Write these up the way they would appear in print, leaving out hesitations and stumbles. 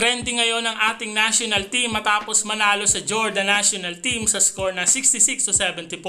Trending ngayon ang ating national team matapos manalo sa Jordan national team sa score na 66-74.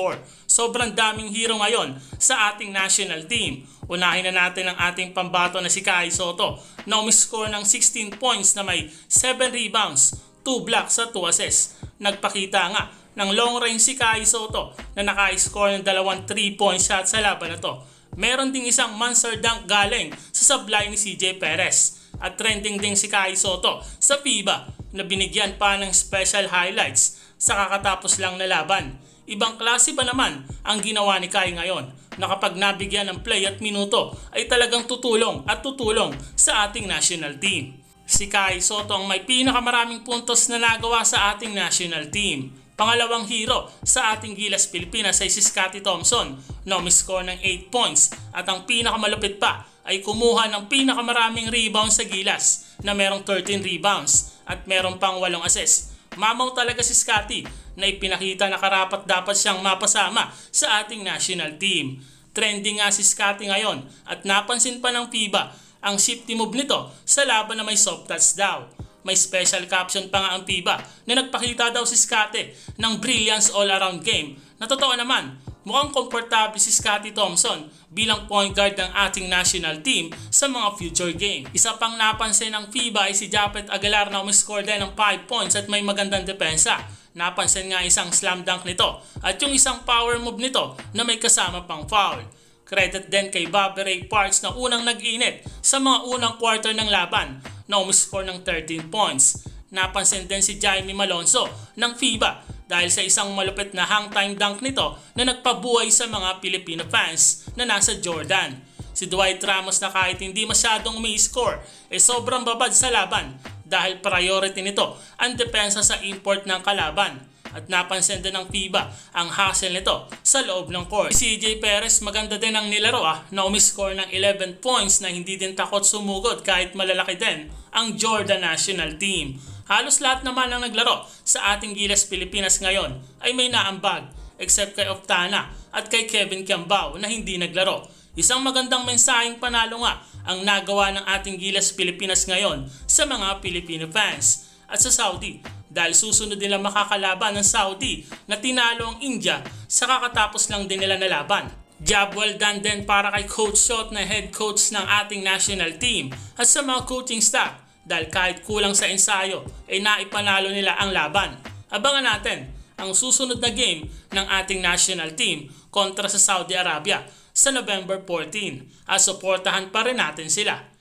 Sobrang daming hero ngayon sa ating national team. Unahin na natin ang ating pambato na si Kai Sotto na umiscore ng 16 points na may 7 rebounds, 2 blocks at 2 assists. Nagpakita nga ng long range si Kai Sotto na naka-score ng 2 3-point shots sa laban na to. Meron ding isang monster dunk galing sa sablay ni CJ Perez. At trending din si Kai Sotto sa FIBA na binigyan pa ng special highlights sa kakatapos lang na laban. Ibang klase ba naman ang ginawa ni Kai ngayon na kapag nabigyan ng play at minuto ay talagang tutulong sa ating national team. Si Kai Sotto ang may pinakamaraming puntos na nagawa sa ating national team. Pangalawang hero sa ating Gilas Pilipinas ay si Scottie Thompson na umiscore ng 8 points at ang pinakamalupit pa ay kumuha ng pinakamaraming rebounds sa Gilas na merong 13 rebounds at meron pang 8 assists. Mamaw talaga si Scottie na ipinakita na karapat dapat siyang mapasama sa ating national team. Trending nga si Scottie ngayon at napansin pa ng FIBA ang shifty move nito sa laban na may soft touch daw. May special caption pa nga ang FIBA na nagpakita daw si Scottie ng brilliance all-around game. Na totoo naman, mukhang komportable si Scottie Thompson bilang point guard ng ating national team sa mga future game. Isa pang napansin ng FIBA ay si Japeth Aguilar na umiscore din ng 5 points at may magandang depensa. Napansin nga isang slam dunk nito at yung isang power move nito na may kasama pang foul. Credit din kay Bobby Ray Parks na unang nag-init sa mga unang quarter ng laban na umiscore ng 13 points. Napansin din si Jaime Malonzo ng FIBA dahil sa isang malupit na hang time dunk nito na nagpabuhay sa mga Filipino fans na nasa Jordan. Si Dwight Ramos na kahit hindi masyadong umi-score sobrang babad sa laban dahil priority nito ang depensa sa import ng kalaban. At napansin din ng FIBA ang hustle nito sa loob ng court. Si CJ Perez maganda din ang nilaro na umiscore ng 11 points na hindi din takot sumugod kahit malalaki din ang Jordan national team. Halos lahat naman ng naglaro sa ating Gilas Pilipinas ngayon ay may naambag except kay Oftana at kay Kevin Kiambao na hindi naglaro. Isang magandang mensaheng panalo nga ang nagawa ng ating Gilas Pilipinas ngayon sa mga Filipino fans. At sa Saudi, dahil susunod nila makakalaban ng Saudi na tinalo ang India sa kakatapos lang din nila na laban. Job well done din para kay Coach Shot na head coach ng ating national team at sa mga coaching staff dahil kahit kulang sa ensayo ay naipanalo nila ang laban. Abangan natin ang susunod na game ng ating national team kontra sa Saudi Arabia sa November 14 at suportahan pa rin natin sila.